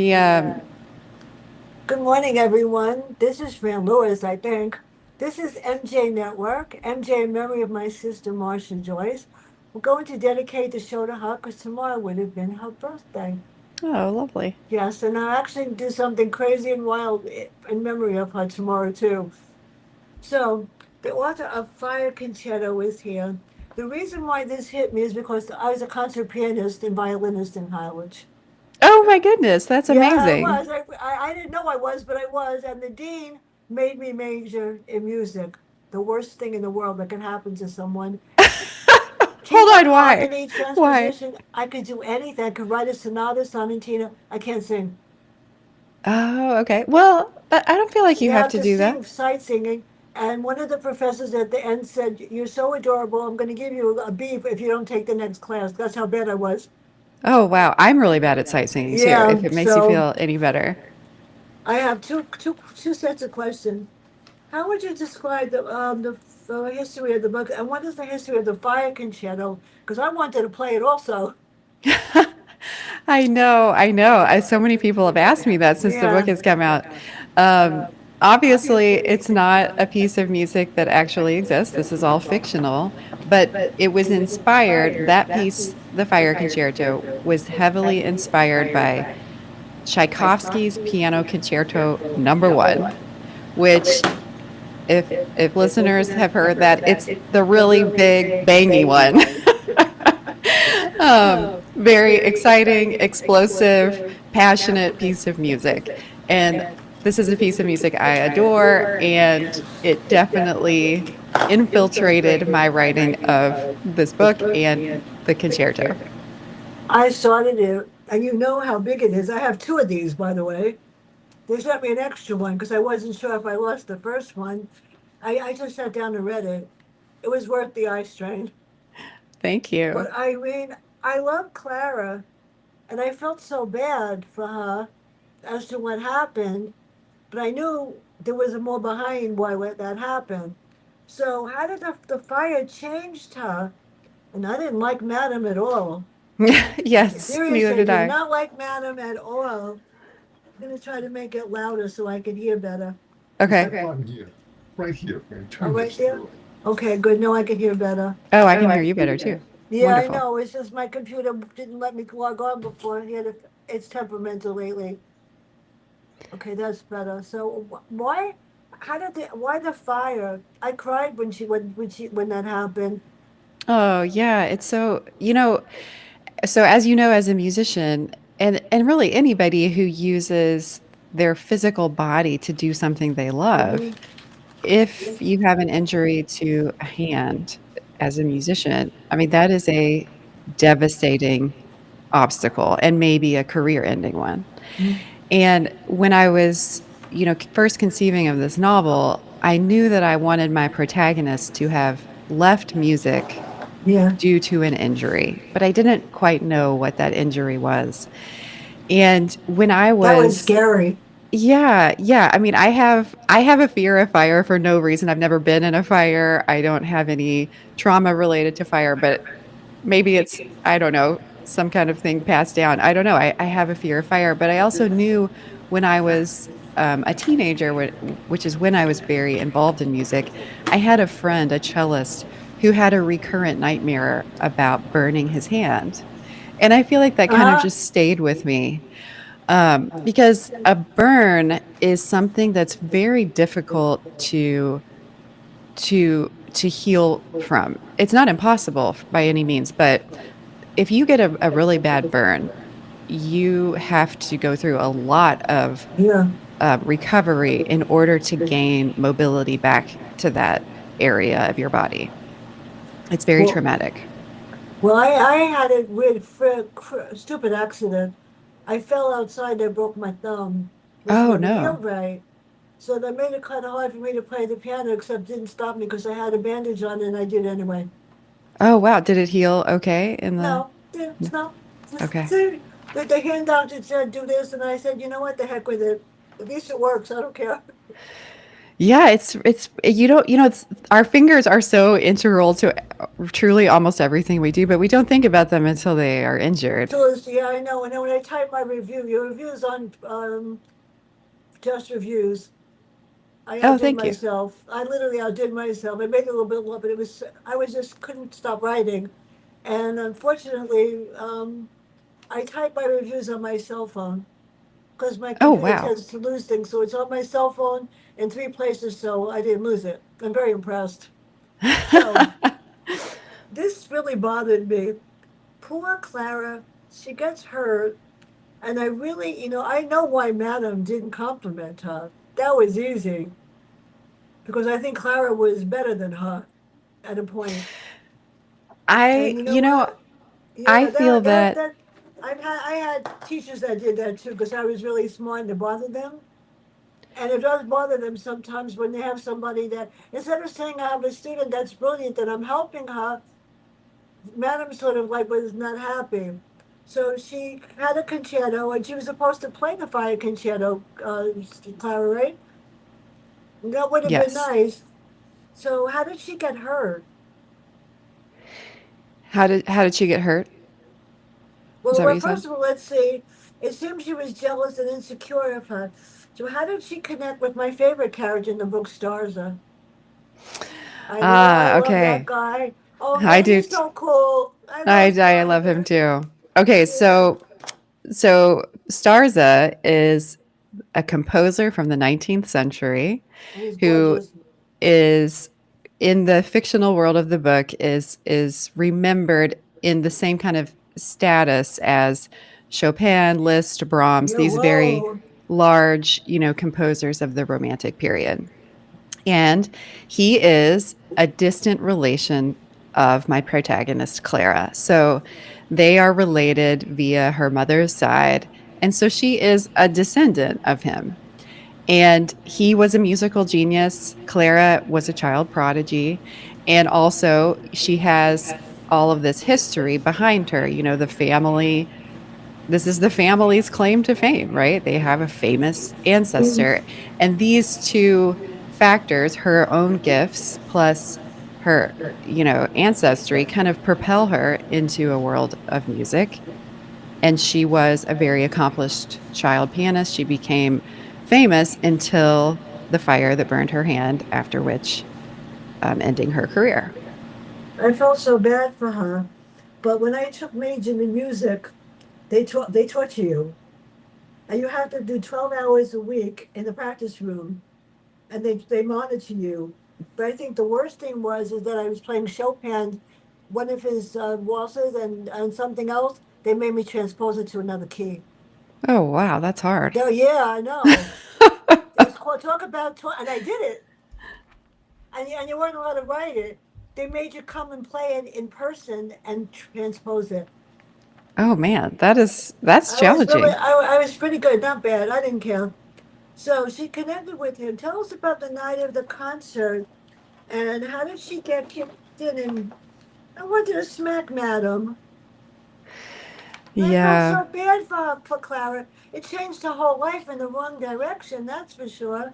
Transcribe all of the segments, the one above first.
Yeah. Good morning, everyone. This is Fran Lewis, I think. This is MJ Network, MJ in memory of my sister, Marcia Joyce. We're going to dedicate the show to her because tomorrow would have been her birthday. Oh, lovely. Yes, and I'll actually do something crazy and wild in memory of her tomorrow, too. So, the author of Fire Concerto is here. The reason why this hit me is because I was a concert pianist and violinist in college. Oh my goodness, that's Yeah, I amazing. was. I didn't know I was, but I was. And the dean made me major in music. The worst thing in the world that can happen to someone. Hold Keyboard, on, why? harmony, Why? transposition. I could do anything. I could write a sonata, sonatina. I can't sing. Oh, okay. Well, I don't feel like you You have have to to do that. sing sight singing. And one of the professors at the end said, "You're so adorable. I'm going to give you a B if you don't take the next class." That's how bad I was. Oh, wow. I'm really bad at sight singing too, Yeah. if it makes you So feel any better. I have two sets of questions. How would you describe the history of the book, and what is the history of the fire concerto? Because I wanted to play it also. I know, I know. So many people have asked me that since the book Yeah. has come out. Um, Obviously, it's not a piece of music that actually exists. This is all fictional, but it was inspired. That piece, the Fire Concerto, was heavily inspired by Tchaikovsky's Piano Concerto Number One, which, if listeners have heard that, it's the really big bangy one. Very exciting, explosive, passionate piece of music. And this is a piece of music I adore, and it definitely infiltrated my writing of this book and the concerto. I started it, and you know how big it is. I have two of these, by the way. They sent me an extra one because I wasn't sure if I lost the first one. I just sat down and read it. It was worth the eye strain. Thank you. But I mean, I love Clara, and I felt so bad for her as to what happened. But I knew there was more behind why that happened. So how did the fire changed her? And I didn't like Madam at all. Yes, neither Seriously, I did did I. not like Madam at all. I'm gonna try to make it louder so I can hear better. Okay. Here. Right here. And turn right there? Okay, good. No, I can hear better. Oh, I can hear you better too. Yeah, I Wonderful. know. It's just my computer didn't let me log on before. It's temperamental lately. Okay, that's better. So why? Why the fire? I cried when that happened. Oh, yeah. It's so, so as you know, as a musician, and really anybody who uses their physical body to do something they love, Hmm. if you have an injury to a hand as a musician, I mean, that is a devastating obstacle and maybe a career ending one. And when I was, first conceiving of this novel, I knew that I wanted my protagonist to have left music Yeah, due to an injury, but I didn't quite know what that injury was. And when I that was was scary. yeah, yeah, I mean, I have a fear of fire for no reason. I've never been in a fire. I don't have any trauma related to fire, but maybe it's, I don't know, some kind of thing passed down. I don't know. I have a fear of fire, but I also knew when I was a teenager, which is when I was very involved in music, I had a friend, a cellist, who had a recurrent nightmare about burning his hand. And I feel like that kind of Uh-huh. just stayed with me, because a burn is something that's very difficult to heal from. It's not impossible by any means, but if you get a really bad burn, you have to go through a lot of Yeah. recovery in order to gain mobility back to that area of your body. It's very Well, traumatic. I had a weird, stupid accident. I fell outside. I broke my thumb, which Oh never no. healed right. So that made it kind of hard for me to play the piano, except didn't stop me because I had a bandage on and I did anyway. Oh wow. Did it heal okay in the No, no. no. Just Okay. see, the hand doctor said do this, and I said, you know what, the heck with it. At least it works. I don't care. Yeah, it's you don't it's our fingers are so integral to truly almost everything we do, but we don't think about them until they are injured. So it's, yeah, I know. And then when I type my review, your reviews on Just Reviews, I Oh, outdid thank you. myself. I literally outdid myself. I made it a little bit low, but it was I was just couldn't stop writing, and unfortunately, I type my reviews on my cell phone because my Oh, computer wow. tends to lose things. So it's on my cell phone in three places, so I didn't lose it. I'm very impressed. So this really bothered me. Poor Clara, she gets hurt, and I really, I know why Madame didn't compliment her. That was easy because I think Clara was better than her at a point. And I you know you know, what? I Yeah, feel that I had teachers that did that too because I was really smart and it bothered them. And it does bother them sometimes when they have somebody that instead of saying I have a student that's brilliant and I'm helping her, Madam sort of like was not happy. So she had a concerto and she was supposed to play the fire concerto, Clara, right? That would have been yes. nice. So how did she get hurt? How did she get hurt? Is that what Well, you said? first of all, let's see. It seems she was jealous and insecure of her. So how did she connect with my favorite character in the book, Starza? I know I Ah, love that okay. guy. Oh I man, do. he's so cool. I I love I love him Starza. too. Okay, Yeah, so Starza is a composer from the 19th century he's who gorgeous. is in the fictional world of the book is remembered in the same kind of status as Chopin, Liszt, Brahms, Yeah, these very whoa. large, composers of the Romantic period. And he is a distant relation of my protagonist, Clara. So they are related via her mother's side. And so she is a descendant of him. And he was a musical genius. Clara was a child prodigy. And also, she has all of this history behind her. The family, this is the family's claim to fame, right? They have a famous ancestor. And these two factors, her own gifts plus her, ancestry, kind of propel her into a world of music. And she was a very accomplished child pianist. She became famous until the fire that burned her hand, after which ending her career. I felt so bad for her. But when I took major in music, they torture you. And you have to do 12 hours a week in the practice room and they monitor you. But I think the worst thing was is that I was playing Chopin, one of his waltzes and something else. They made me transpose it to another key. Oh, wow, that's hard. No, yeah, I know. It's called talk about and I did it, and you weren't allowed to write it. They made you come and play it in person and transpose it. Oh man, that's challenging. I was pretty good, not bad. I didn't care. So she connected with him. Tell us about the night of the concert and how did she get kicked in and I wanted to smack Madam. I felt Yeah. so bad for Clara. It changed her whole life in the wrong direction, that's for sure.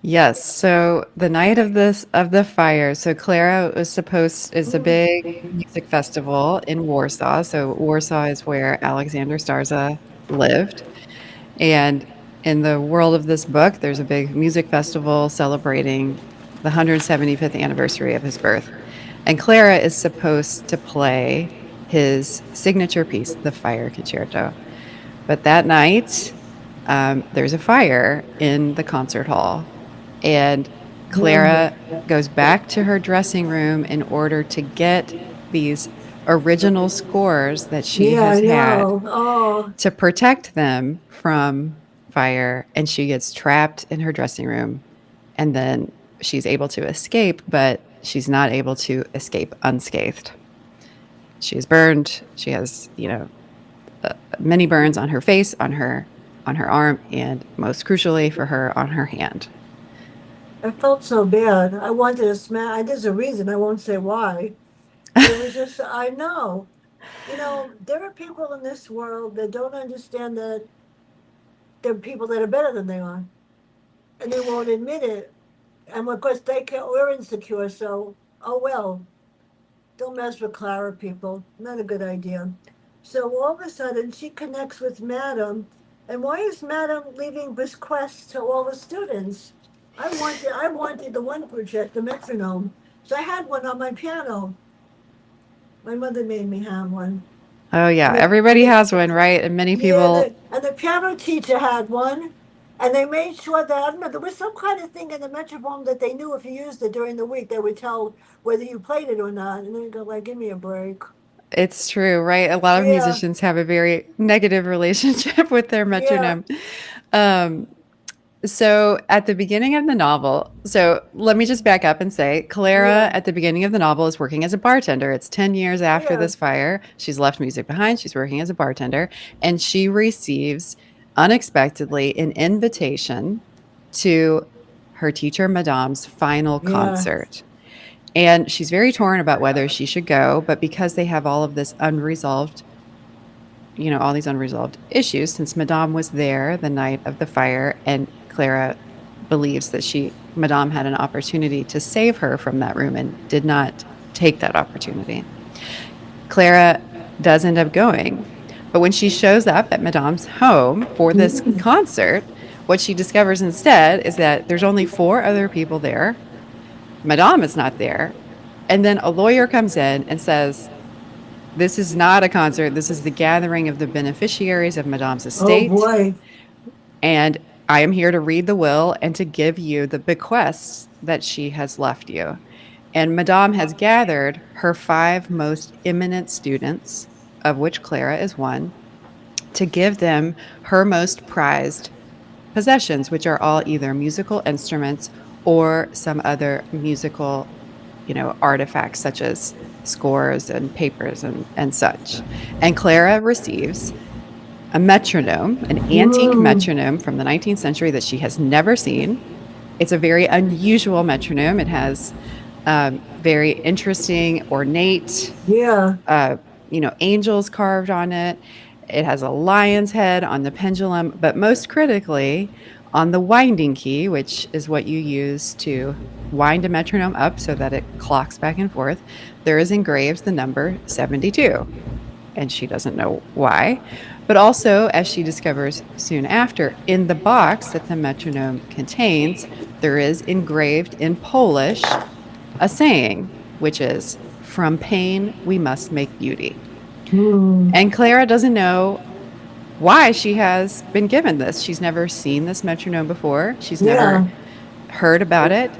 Yes. So the night of the fire. So Clara was supposed is a Mm. big music festival in Warsaw. So Warsaw is where Alexander Starza lived. And in the world of this book, there's a big music festival celebrating the 175th anniversary of his birth. And Clara is supposed to play his signature piece, the Fire Concerto. But that night, there's a fire in the concert hall, and Yeah. Clara goes back to her dressing room in order to get these original scores that she Yeah, has I had know. Oh, to protect them from fire, and she gets trapped in her dressing room, and then she's able to escape, but she's not able to escape unscathed. She's burned. She has, many burns on her face, on her arm, and most crucially for her, on her hand. I felt so bad. I wanted to smack. There's a reason. I won't say why, but it was just. I know. There are people in this world that don't understand that there are people that are better than they are, and they won't admit it. And of course, we're insecure, so oh well. Don't mess with Clara, people. Not a good idea. So all of a sudden, she connects with Madam. And why is Madam leaving bequests to all the students? I wanted the one project, the metronome. So I had one on my piano. My mother made me have one. Oh And yeah, and everybody has one, right? And many yeah, people, and the piano teacher had one. And they made sure that, I don't know, there was some kind of thing in the metronome that they knew if you used it during the week, they would tell whether you played it or not. And then go like, give me a break. it's true, right? A lot of Yeah, musicians have a very negative relationship with their yeah, metronome. Um, So at the beginning of the novel, so let me just back up and say yeah, Clara at the beginning of the novel is working as a bartender. It's 10 years after yeah. this fire. She's left music behind. She's working as a bartender and she receives unexpectedly an invitation to her teacher Madame's final Yeah. concert. And she's very torn about whether she should go, but because they have all of this unresolved, all these unresolved issues since Madame was there the night of the fire and Clara believes that Madame had an opportunity to save her from that room and did not take that opportunity. Clara does end up going. But when she shows up at Madame's home for this concert, what she discovers instead is that there's only four other people there. Madame is not there. And then a lawyer comes in and says, this is not a concert. This is the gathering of the beneficiaries of Madame's Oh estate. boy. And I am here to read the will and to give you the bequests that she has left you. And Madame has gathered her five most eminent students, of which Clara is one, to give them her most prized possessions, which are all either musical instruments or some other musical, artifacts such as scores and papers and such. And Clara receives a metronome, an antique Mm, metronome from the 19th century that she has never seen. It's a very unusual metronome. It has very interesting, ornate, yeah. uh, angels carved on it. It has a lion's head on the pendulum, but most critically, on the winding key, which is what you use to wind a metronome up so that it clocks back and forth, there is engraved the number 72. And she doesn't know why. But also, as she discovers soon after, in the box that the metronome contains, there is engraved in Polish a saying, which is, from pain, we must make beauty. Mm, And Clara doesn't know why she has been given this. She's never seen this metronome before, she's never yeah. heard about it.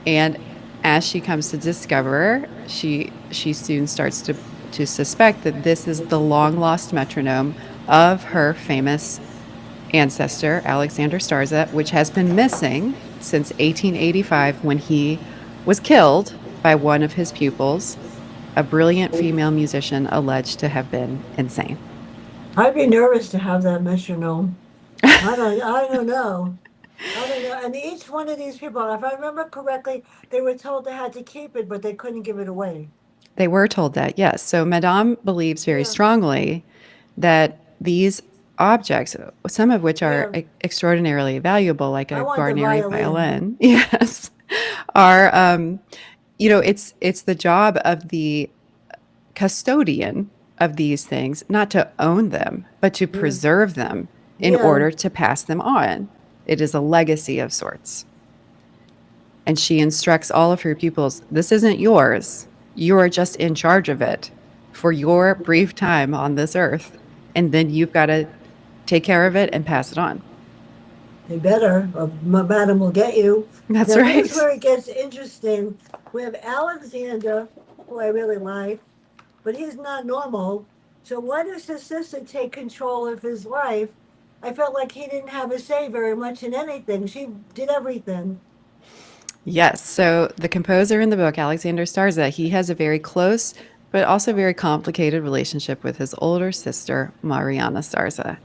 And as she comes to discover, she soon starts to suspect that this is the long lost metronome of her famous ancestor, Alexander Starza, which has been missing since 1885 when he was killed by one of his pupils, a brilliant female musician alleged to have been insane. I'd be nervous to have that metronome. I don't know. I don't know. And each one of these people, if I remember correctly, they were told they had to keep it, but they couldn't give it away. They were told that, yes. So Madame believes very Yeah. strongly that these objects, some of which are Yeah. extraordinarily valuable, like I a want the Guarneri violin. violin, yes, are it's the job of the custodian of these things not to own them, but to Yeah. preserve them in Yeah. order to pass them on. It is a legacy of sorts. And she instructs all of her pupils, this isn't yours. You are just in charge of it for your brief time on this earth. And then you've got to take care of it and pass it on. They better, or Madam will get you. That's Now, here's right. where it gets interesting. We have Alexander, who I really like, but he's not normal. So why does his sister take control of his life? I felt like he didn't have a say very much in anything. She did everything. Yes. So the composer in the book, Alexander Starza, he has a very close but also very complicated relationship with his older sister, Mariana Starza,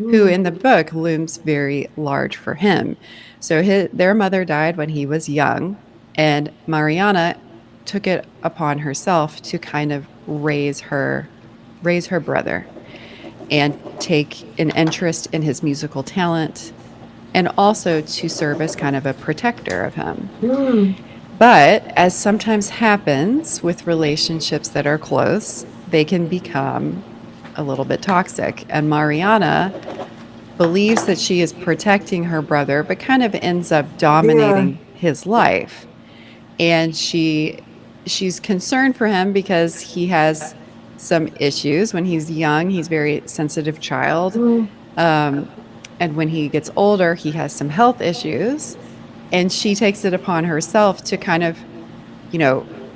who Mm, in the book looms very large for him. So their mother died when he was young, and Mariana took it upon herself to kind of raise her brother and take an interest in his musical talent and also to serve as kind of a protector of him. Mm, But as sometimes happens with relationships that are close, they can become a little bit toxic. And Mariana believes that she is protecting her brother, but kind of ends up yeah. dominating his life. And she's concerned for him because he has some issues. When he's young, he's a very sensitive child. Mm, Um, and when he gets older, he has some health issues. And she takes it upon herself to kind of,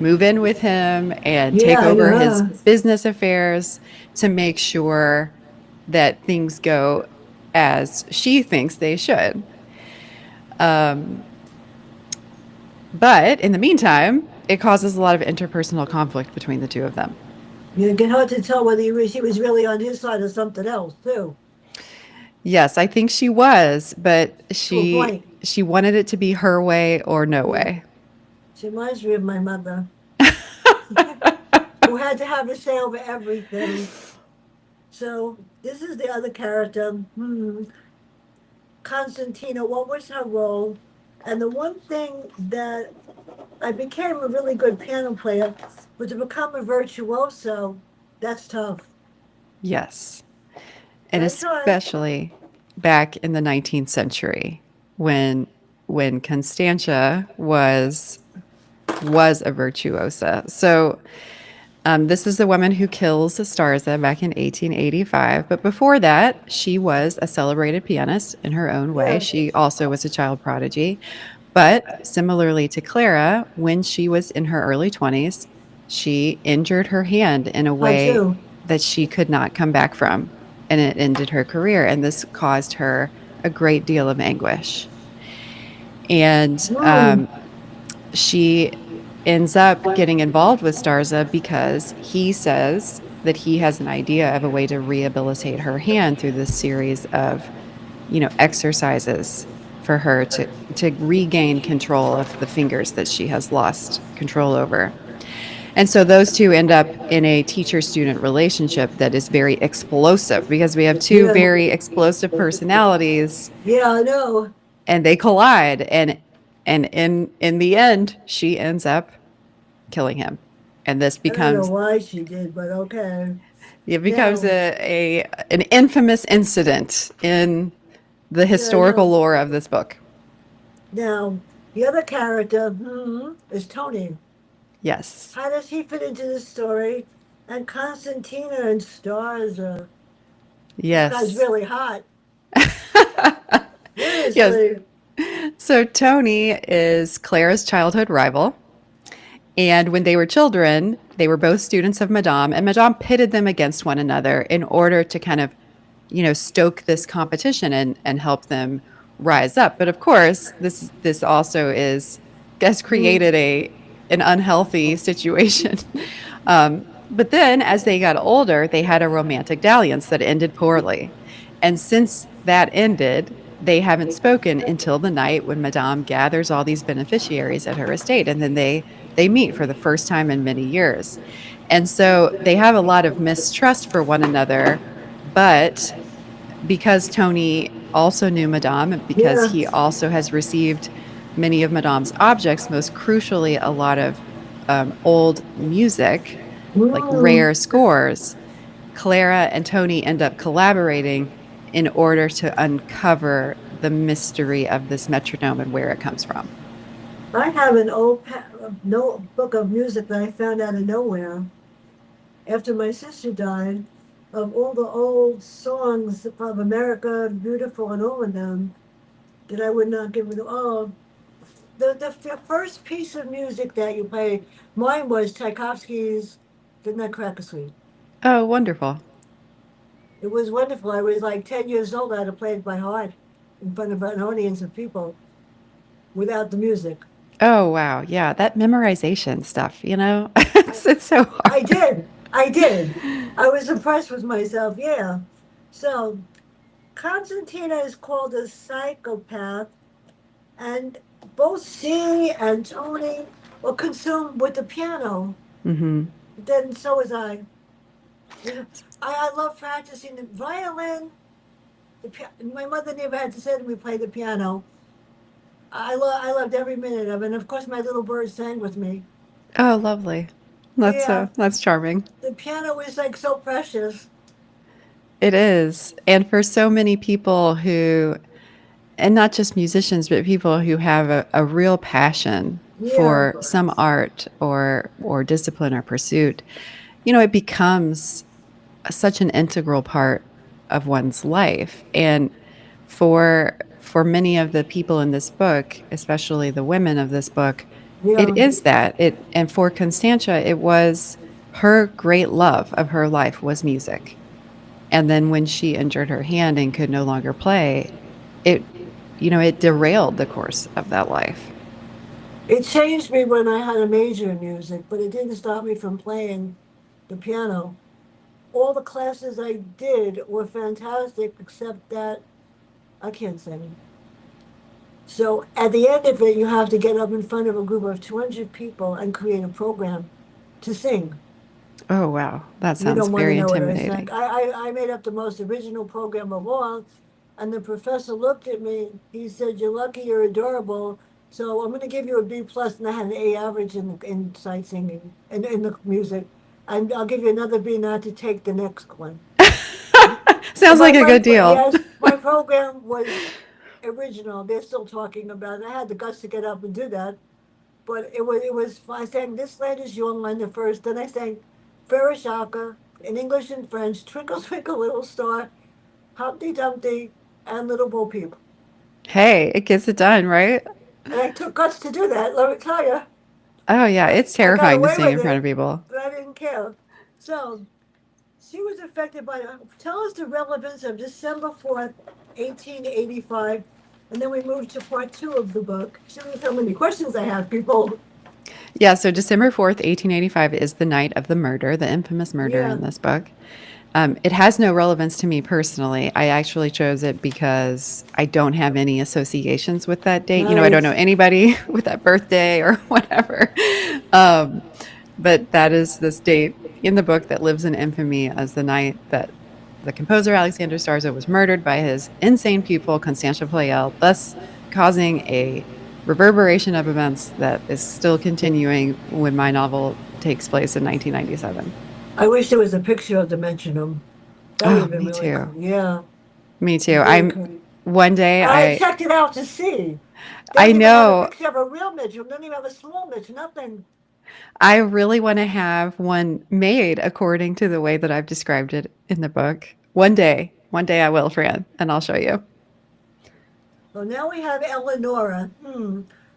move in with him and take yeah, I over his know. business affairs to make sure that things go as she thinks they should. Um, but in the meantime, it causes a lot of interpersonal conflict between the two of them. You can hard to tell whether she was really on his side or something else, too. Yes, I think she was, but To a she point. she wanted it to be her way or no Yeah. way. She reminds me of my mother, who had to have a say over everything. So this is the other character. Constantina, what was her role? And the one thing that I became a really good piano player, but to become a virtuoso, that's tough. Yes. And I tried. especially back in the 19th century when Constantia was a virtuosa. So this is the woman who kills Starza back in 1885. But before that, she was a celebrated pianist in her own way. Yeah, She also was a child prodigy. But similarly to Clara, when she was in her early 20s, she injured her hand in a her way too. that she could not come back from. And it ended her career. And this caused her a great deal of anguish. And Mm, she ends up getting involved with Starza because he says that he has an idea of a way to rehabilitate her hand through this series of, exercises for her to regain control of the fingers that she has lost control over. And so those two end up in a teacher student relationship that is very explosive because we have two yeah, very explosive personalities yeah, I know. and they collide, and in the end she ends up killing him, and this I don't know becomes why she did, but okay. it becomes Now, a an infamous incident in the yeah, I historical know. lore of this book. Now, the other character is Tony. Yes. How does he fit into this story? And Constantina and Stars, this guy's Yes. really hot. Yes. Seriously. So Tony is Clara's childhood rival. And when they were children, they were both students of Madame, and Madame pitted them against one another in order to kind of, stoke this competition and help them rise up. But of course, this also has Mm, created an unhealthy situation. But then, as they got older, they had a romantic dalliance that ended poorly, and since that ended, they haven't spoken until the night when Madame gathers all these beneficiaries at her estate, and then they meet for the first time in many years. And so they have a lot of mistrust for one another, but because Tony also knew Madame, because yeah. he also has received many of Madame's objects, most crucially, a lot of old music, like Mm, rare scores, Clara and Tony end up collaborating in order to uncover the mystery of this metronome and where it comes from. I have an old no book of music that I found out of nowhere after my sister died of all the old songs of America, Beautiful, and all of them that I would not give it. Oh, the first piece of music that you played, mine was Tchaikovsky's The Nutcracker Suite. Oh, wonderful. It was wonderful. I was like 10 years old. I had to play it by heart in front of an audience of people without the music. Oh, wow. Yeah, that memorization stuff, I, it's so I hard. did. I did. I was impressed with myself. Yeah. So Constantina is called a psychopath, and both she and Tony were consumed with the piano. Hmm. Then so was I. I love practicing the violin. My mother never had to say to me, play the piano. I loved every minute of it. And of course, my little bird sang with me. Oh, lovely. Yeah, That's charming. the piano is like so precious. It is. And for so many people who, and not just musicians, but people who have a real passion Yeah, for some art or discipline or pursuit, it becomes such an integral part of one's life. And for many of the people in this book, especially the women of this book, it yeah. is that. It and for Constantia, it was her great love of her life was music. And then when she injured her hand and could no longer play, it it derailed the course of that life. It changed me when I had a major in music, but it didn't stop me from playing the piano. All the classes I did were fantastic, except that I can't sing. So at the end of it, you have to get up in front of a group of 200 people and create a program to sing. Oh, wow. That You sounds don't want to very know what I sang. intimidating. I made up the most original program of all, and the professor looked at me. He said, "You're lucky, you're adorable. So I'm going to give you a B plus." And I had an A average in sight singing and in the music, and I'll give you another B not to take the next one. Sounds like a good deal. Yes, my program was original. They're still talking about it. I had the guts to get up and do that, but it was. I sang "This Land Is Your Land" the first. Then I sang "Farashaka" in English and French, "Twinkle Twinkle Little Star," "Humpty Dumpty," and "Little Bo Peep." Hey, it gets it done, right? And I took guts to do that. Let me tell you, Oh, yeah. It's I got terrifying to away sing with in front it, of people. but I didn't care. So she was affected by. Tell us the relevance of December 4th, 1885, and then we moved to part two of the book. Show me how many questions I have, people. Yeah, so December 4th, 1885 is the night of the murder, the infamous murder Yeah, in this book. It has no relevance to me personally. I actually chose it because I don't have any associations with that date. I don't know nice. anybody with that birthday or whatever. Um, but that is this date in the book that lives in infamy as the night that the composer Alexander Starza was murdered by his insane pupil Constantia Pleyel, thus causing a reverberation of events that is still continuing when my novel takes place in 1997. I wish there was a picture of the metronome. That would Oh, have been me really too. cool. Yeah, Me too. very I'm cool. one day I I checked it out to see. They I don't even have a know picture of a real metronome. They don't even have a small metronome. Nothing. I really want to have one made according to the way that I've described it in the book. One day I will, Fran, and I'll show you. So now we have Eleonora.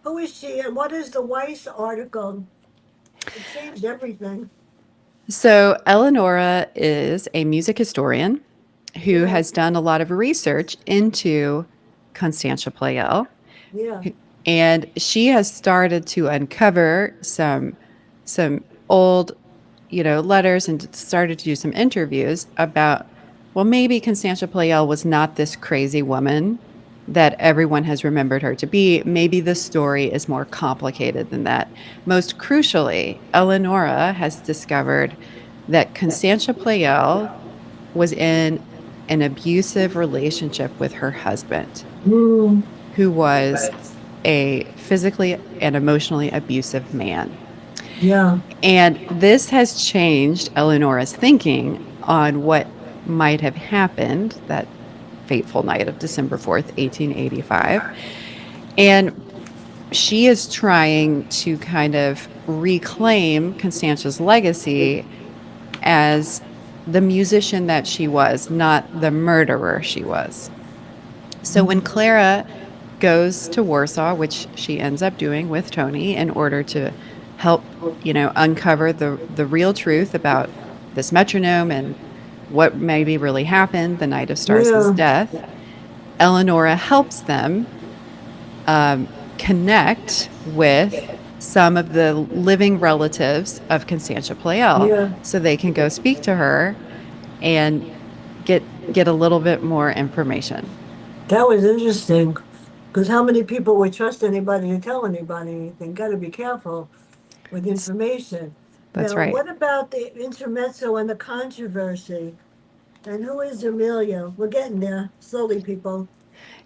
Who is she and what is the Weiss article? It changed everything. So, Eleonora is a music historian who Yeah, has done a lot of research into Constantia Pleyel. yeah, And she has started to uncover some old, letters and started to do some interviews about, well, maybe Constantia Pleyel was not this crazy woman that everyone has remembered her to be. Maybe the story is more complicated than that. Most crucially, Eleonora has discovered that Constantia Pleyel was in an abusive relationship with her husband, mm, who was a physically and emotionally abusive man. yeah, And this has changed Eleonora's thinking on what might have happened that fateful night of December 4th, 1885. And she is trying to kind of reclaim Constantia's legacy as the musician that she was, not the murderer she was. So when Clara goes to Warsaw, which she ends up doing with Tony in order to help, uncover the real truth about this metronome and what maybe really happened the night of Stars's yeah, death, Eleonora helps them connect with some of the living relatives of Constantia Pleyel yeah. so they can go speak to her and get a little bit more information. That was interesting. Because how many people would trust anybody to tell anybody anything? Got to be careful with That's, information. that's Now, right. what about the intermezzo and the controversy? And who is Amelia? We're getting there slowly, people.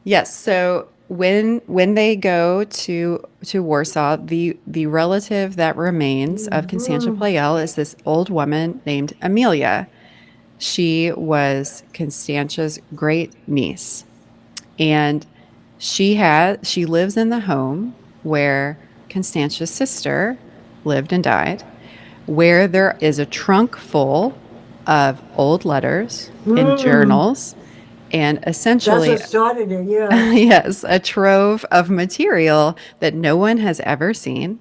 Yes. So when they go to Warsaw, the relative that remains of Constantia Hmm. Pleyel is this old woman named Amelia. She was Constantia's great niece, and she lives in the home where Constantia's sister lived and died, where there is a trunk full of old letters and Hmm. journals and That's essentially what started it. Yeah. yes, a trove of material that no one has ever seen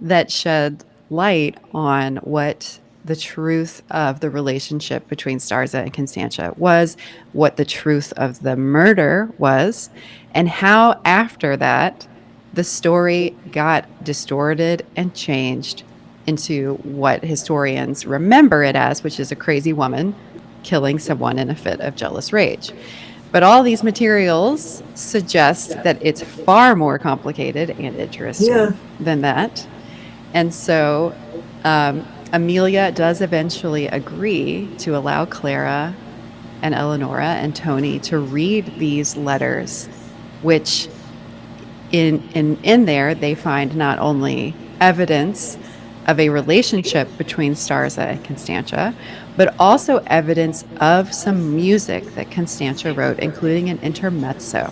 that shed light on what the truth of the relationship between Starza and Constantia was, what the truth of the murder was, and how after that the story got distorted and changed into what historians remember it as, which is a crazy woman killing someone in a fit of jealous rage. But all these materials suggest that it's far more complicated and Yeah. interesting than that. And so Amelia does eventually agree to allow Clara and Eleonora and Tony to read these letters, which in there they find not only evidence of a relationship between Starza and Constantia, but also evidence of some music that Constantia wrote, including an intermezzo.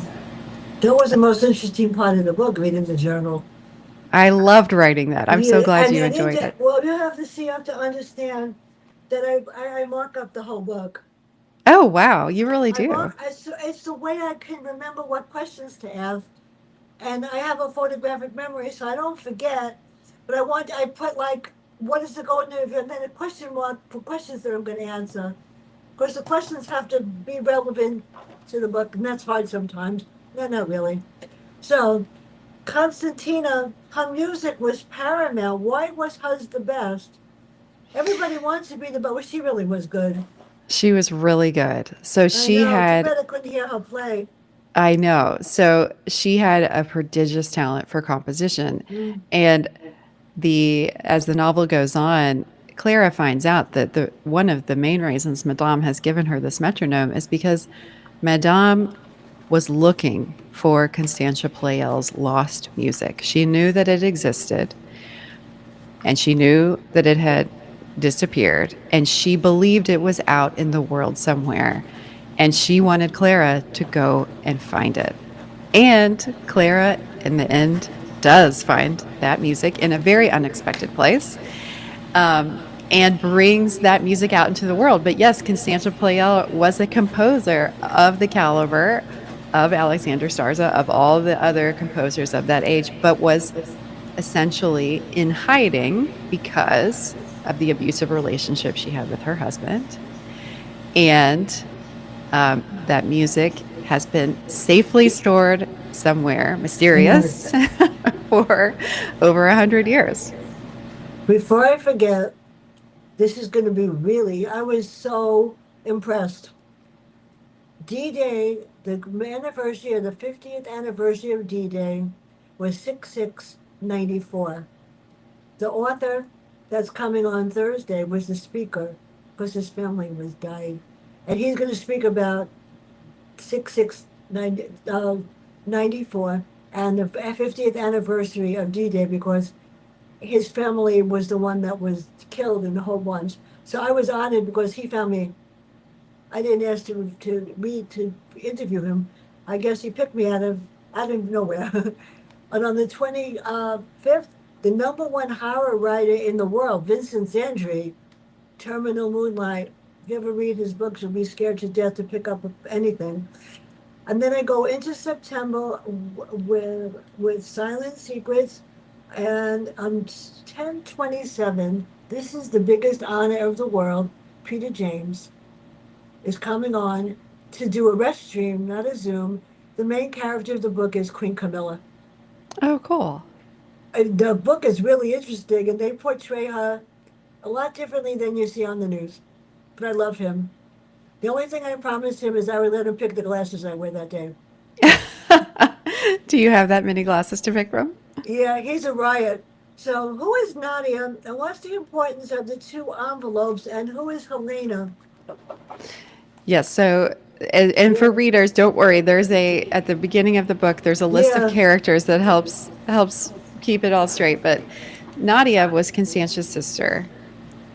That was the most interesting part of the book, reading the journal. I loved writing that. I'm so Yeah, glad and you and enjoyed it. well, you have to see, you have to understand that I mark up the whole book. Oh, wow, you really I do. mark. It's the way I can remember what questions to ask, and I have a photographic memory, so I don't forget. But I put like what is the golden interview, and then a question mark for questions that I'm going to answer. Of course, the questions have to be relevant to the book, and that's hard sometimes. No, not really. So Constantina, her music was paramount. Why was hers the best? Everybody wants to be the best. Well, she really was good. She was really good. So I she know. Too had bad I couldn't hear her play. I know. So she had a prodigious talent for composition. Mm. And the as the novel goes on, Clara finds out that the one of the main reasons Madame has given her this metronome is because Madame was looking for Constantia Pleyel's lost music. She knew that it existed and she knew that it had disappeared and she believed it was out in the world somewhere and she wanted Clara to go and find it. And Clara in the end does find that music in a very unexpected place, and brings that music out into the world. But yes, Constanza Pleyel was a composer of the caliber of Alexander Starza, of all the other composers of that age, but was essentially in hiding because of the abusive relationship she had with her husband. And that music has been safely stored somewhere mysterious for over 100 years. Before I forget, this is going to be really, I was so impressed. D Day, the anniversary of the 50th anniversary of D Day was 6/6/94. The author that's coming on Thursday was the speaker because his family was died. And he's going to speak about 6/6/94 and the 50th anniversary of D Day because his family was the one that was killed in the whole bunch. So I was honored because he found me. I didn't ask to interview him. I guess he picked me out of nowhere. And on the 25th, the number one horror writer in the world, Vincent Zandri, Terminal Moonlight. If you ever read his books, you'll be scared to death to pick up anything. And then I go into September with Silent Secrets, and on 10/27, this is the biggest honor of the world. Peter James is coming on to do a rest stream, not a Zoom. The main character of the book is Queen Camilla. Oh, cool. The book is really interesting, and they portray her a lot differently than you see on the news. But I love him. The only thing I promised him is I would let him pick the glasses I wear that day. Do you have that many glasses to pick from? Yeah, he's a riot. So, who is Nadia, and what's the importance of the two envelopes, and who is Helena? Yes. So, and for Yeah, readers, don't worry. There's a at the beginning of the book. There's a list of yeah. characters that helps keep it all straight. But Nadia was Constantia's sister,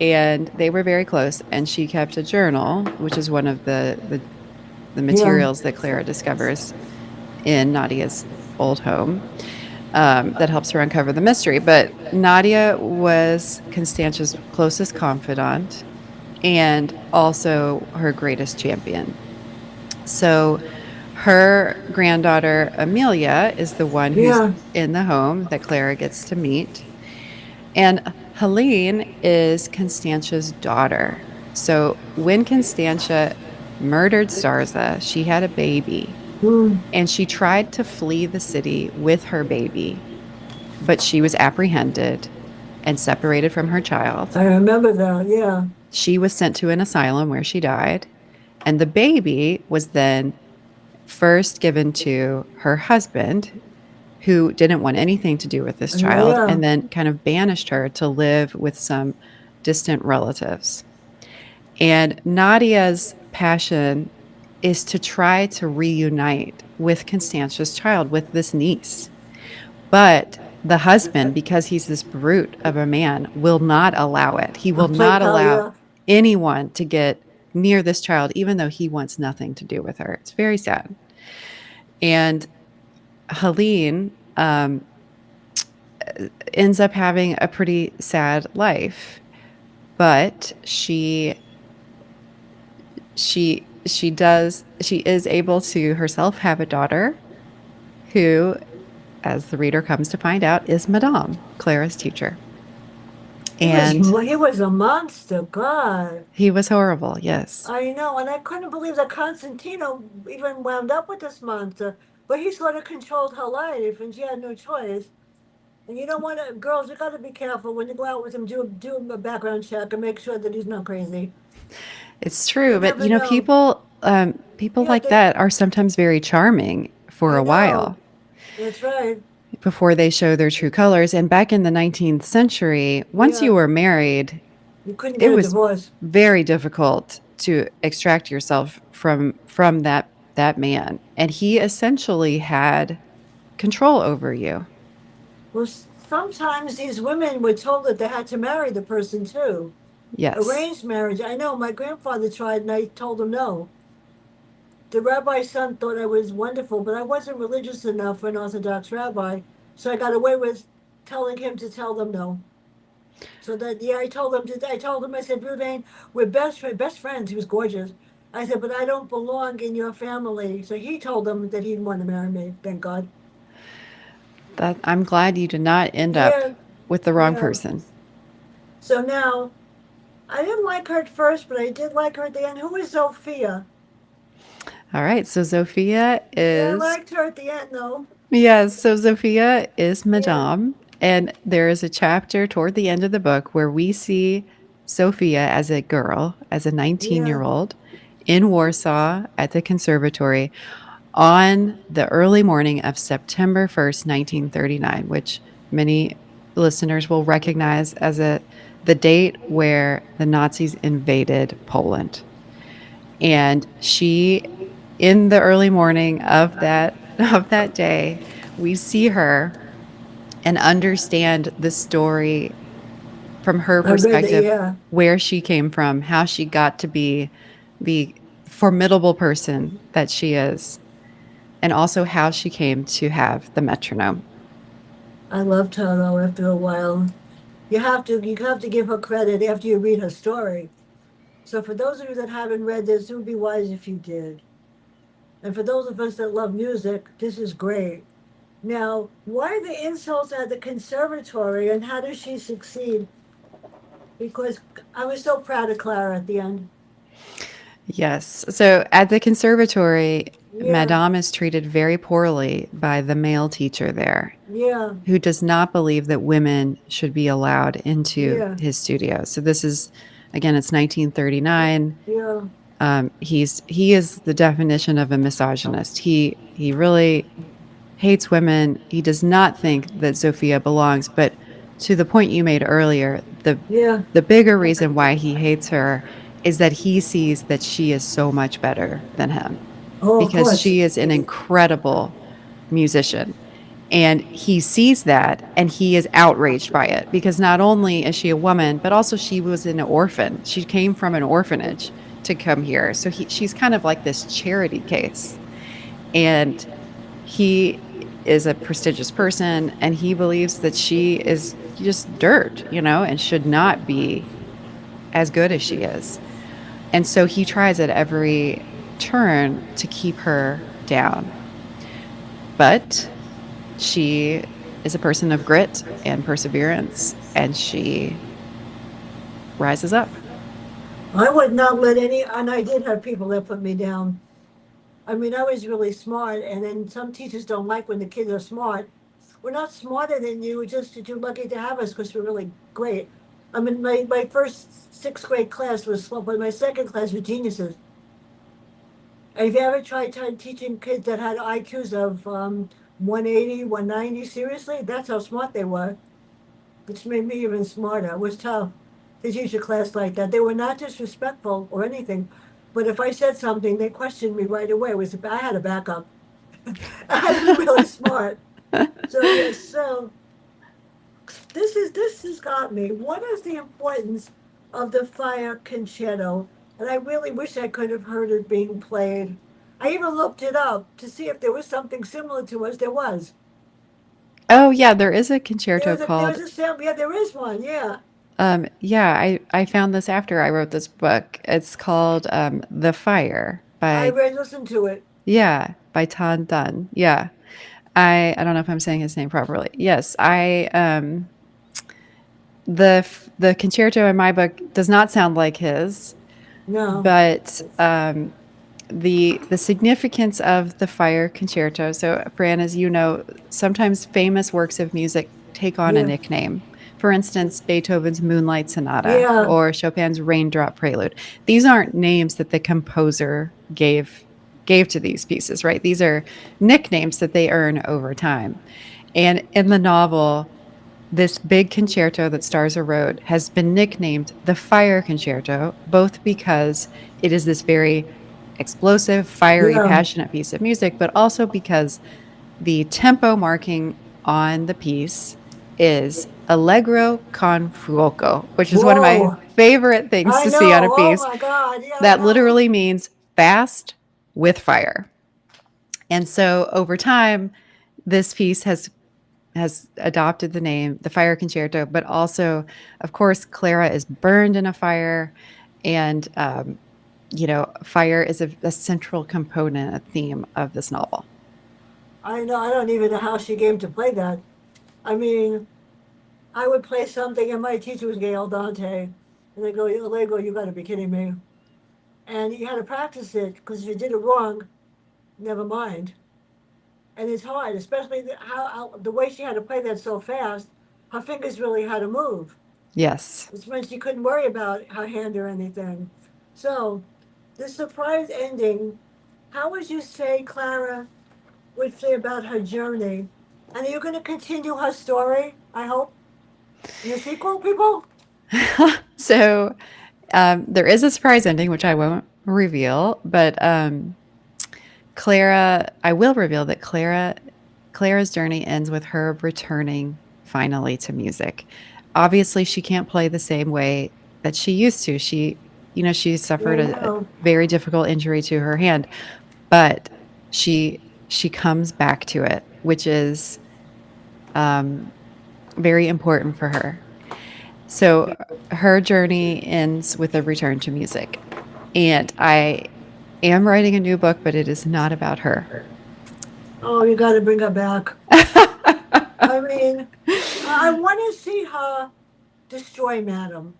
and they were very close. And she kept a journal, which is one of the Yeah. materials that Clara discovers in Nadia's old home, that helps her uncover the mystery. But Nadia was Constantia's closest confidant and also her greatest champion. So her granddaughter Amelia is the one who's Yeah. in the home that Clara gets to meet. And Helene is Constantia's daughter. So when Constantia murdered Starza, she had a baby Mm, and she tried to flee the city with her baby, but she was apprehended and separated from her child. I remember that. Yeah. She was sent to an asylum where she died. And the baby was then first given to her husband, who didn't want anything to do with this child, Yeah. and then kind of banished her to live with some distant relatives. And Nadia's passion is to try to reunite with Constantia's child, with this niece. But the husband, because he's this brute of a man, will not allow it. He will Play not pal. allow Yeah. anyone to get near this child, even though he wants nothing to do with her. It's very sad. And Helene ends up having a pretty sad life, but she is able to herself have a daughter who, as the reader comes to find out, is Madame, Clara's teacher. And He was a monster. God. he was horrible, yes. I know, and I couldn't believe that Constantino even wound up with this monster. But he sort of controlled her life, and she had no choice. And you don't want to, girls, you got to be careful when you go out with him. Do a background check and make sure that he's not crazy. It's You true, but never know. people Yeah, like that are sometimes very charming for I a while know. That's right. before they show their true colors. And back in the 19th century, once you Yeah, were married, you couldn't it get a was divorce. very difficult to extract yourself from that man, and he essentially had control over you. Well, sometimes these women were told that they had to marry the person too. Yes. Arranged marriage. I know my grandfather tried, and I told him no. The rabbi's son thought I was wonderful, but I wasn't religious enough for an Orthodox rabbi, so I got away with telling him to tell them no. So that yeah, I told him I said, Ruvain, we're best friends. He was gorgeous. I said, but I don't belong in your family. So he told them that he didn't want to marry me. Thank God. That I'm glad you did not end up Yeah, with the wrong yeah. person. So now I didn't like her at first, but I did like her at the end. Who is Sophia? All right, so Sophia Yeah, I is liked her at the end though. yes, so Sophia is Yeah, Madame, and there is a chapter toward the end of the book where we see Sophia as a girl, as a 19-year-old yeah. old in Warsaw at the conservatory on the early morning of September 1st, 1939, which many listeners will recognize as the date where the Nazis invaded Poland. And she, in the early morning of that day, we see her and understand the story from her I read that. perspective, Yeah, where she came from, how she got to be the formidable person that she is, and also how she came to have the metronome. I loved her though. After a while, you have to give her credit after you read her story. So for those of you that haven't read this, it would be wise if you did. And for those of us that love music, this is great. Now, why the insults at the conservatory and how does she succeed? Because I was so proud of Clara at the end. Yes. So at the conservatory, Yeah, Madame is treated very poorly by the male teacher there, yeah, who does not believe that women should be allowed into yeah, his studio. So this is, again, it's 1939. yeah, He is the definition of a misogynist. He really hates women. He does not think that Sophia belongs. But to the point you made earlier, yeah. the bigger reason why he hates her is that he sees that she is so much better than him Oh, of because course. she is an incredible musician. And he sees that and he is outraged by it because not only is she a woman, but also she was an orphan. She came from an orphanage to come here. So she's kind of like this charity case. And he is a prestigious person and he believes that she is just dirt, and should not be as good as she is. And so he tries at every turn to keep her down. But she is a person of grit and perseverance, and she rises up. I would not let any, and I did have people that put me down. I mean, I was really smart, and then some teachers don't like when the kids are smart. We're not smarter than you, just that you're lucky to have us because we're really great. I mean, my first sixth grade class was slow, but my second class was geniuses. Have you ever tried teaching kids that had IQs of 180, 190? Seriously? That's how smart they were, which made me even smarter. It was tough to teach a class like that. They were not disrespectful or anything, but if I said something, they questioned me right away. I had a backup. I had to be really smart. So yes, so this has got me. What is the importance of the fire concerto? And I really wish I could have heard it being played. I even looked it up to see if there was something similar to us. There was. Oh, yeah, there is a concerto There called, was a sample. Yeah, there is one. Yeah. yeah, I found this after I wrote this book. It's called The Fire I by, read, listened to it. yeah, by Tan Dun. Yeah. I don't know if I'm saying his name properly. Yes, the concerto in my book does not sound like his, No. but the significance of the fire concerto. So, Fran, as you know, sometimes famous works of music take on a Yeah. nickname. For instance, Beethoven's Moonlight Sonata Yeah. or Chopin's Raindrop Prelude. These aren't names that the composer gave to these pieces, right? These are nicknames that they earn over time. And in the novel, this big concerto that Stars wrote has been nicknamed the Fire Concerto, both because it is this very explosive, fiery, Yeah. passionate piece of music, but also because the tempo marking on the piece is Allegro con fuoco, which is one of my Whoa. favorite things I to see on know. a Oh piece. my God. Yeah, I That know. literally means fast with fire. And so over time, this piece has adopted the name the Fire Concerto, but also, of course, Clara is burned in a fire, and fire is a central component, a theme of this novel. I know. I don't even know how she came to play that. I mean, I would play something, and my teacher was Gail Dante, and they go, "Lego, you got to be kidding me!" And you had to practice it because if you did it wrong, never mind. And it's hard, especially how the way she had to play that so fast. Her fingers really had to move, Yes. which meant she couldn't worry about her hand or anything. So, the surprise ending. How would you say Clara would say about her journey? And are you going to continue her story? I hope in the sequel, people. So there is a surprise ending, which I won't reveal, but I will reveal that Clara's journey ends with her returning finally to music. Obviously, she can't play the same way that she used to. She I suffered a know. very difficult injury to her hand, but she comes back to it, which is um, very important for her. So her journey ends with a return to music, and I am writing a new book, but it is not about her. Oh, you got to bring her back. I mean, I want to see her destroy Madam.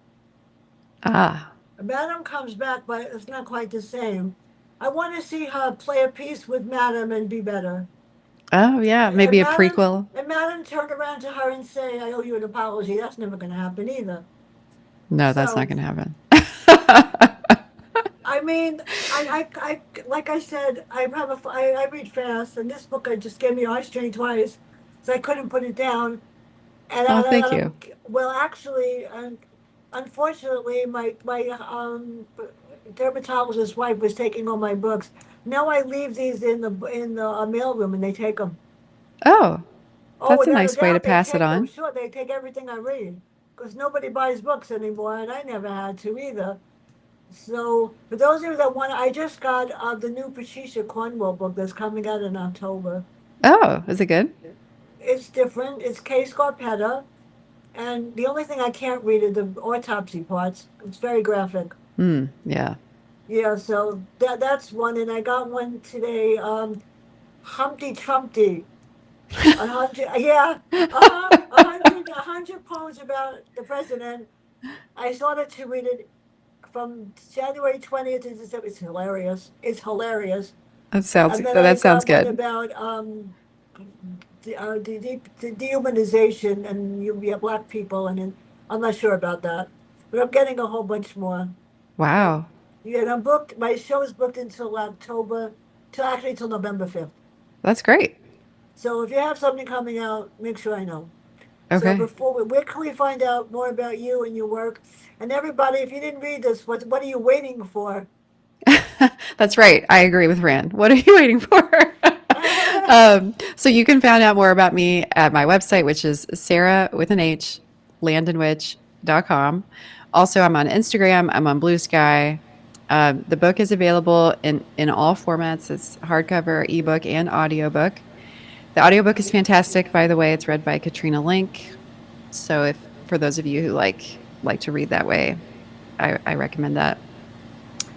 Ah, Madam comes back, but it's not quite the same. I want to see her play a piece with Madam and be better. oh yeah, And maybe a Madam, prequel. and Madam turn around to her and say, "I owe you an apology." That's never going to happen either. No, that's not So, going to happen. I mean, like I said, I read fast, and this book I just gave me eye strain twice, so I couldn't put it down. And Oh, thank you. well, actually, unfortunately, my dermatologist wife was taking all my books. Now I leave these in the mailroom, and they take them. Oh, Oh, that's a without a nice way to doubt, they pass it take them. on. Sure, they take everything I read because nobody buys books anymore, and I never had to either. So, for those of you that want, I just got the new Patricia Cornwell book that's coming out in October. Oh, is it good? It's different. It's Case Scarpetta, and the only thing I can't read are the autopsy parts. It's very graphic. Yeah. Yeah, so that's one, and I got one today. Humpty Trumpty, 100. Yeah, a hundred poems about the president. I started to read it from January 20th to December. It's hilarious. It's hilarious. And then I That sounds got one good. about the dehumanization and black people, and then I'm not sure about that, but I'm getting a whole bunch more. But Wow. yeah, and I'm booked. My show is booked until October, till actually till November 5th. That's great. So if you have something coming out, make sure I know. So Okay. before where can we find out more about you and your work? And everybody, if you didn't read this, what are you waiting for? That's right. I agree with Rand. What are you waiting for? So you can find out more about me at my website, which is Sarah with an H, landandwitch.com. Also, I'm on Instagram. I'm on Blue Sky. The book is available in all formats. It's hardcover, ebook, and audiobook. The audiobook is fantastic, by the way. It's read by Katrina Link. So if for those of you who like to read that way, I recommend that.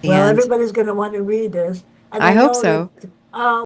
Well, And everybody's going to want to read this, and I I hope know that so.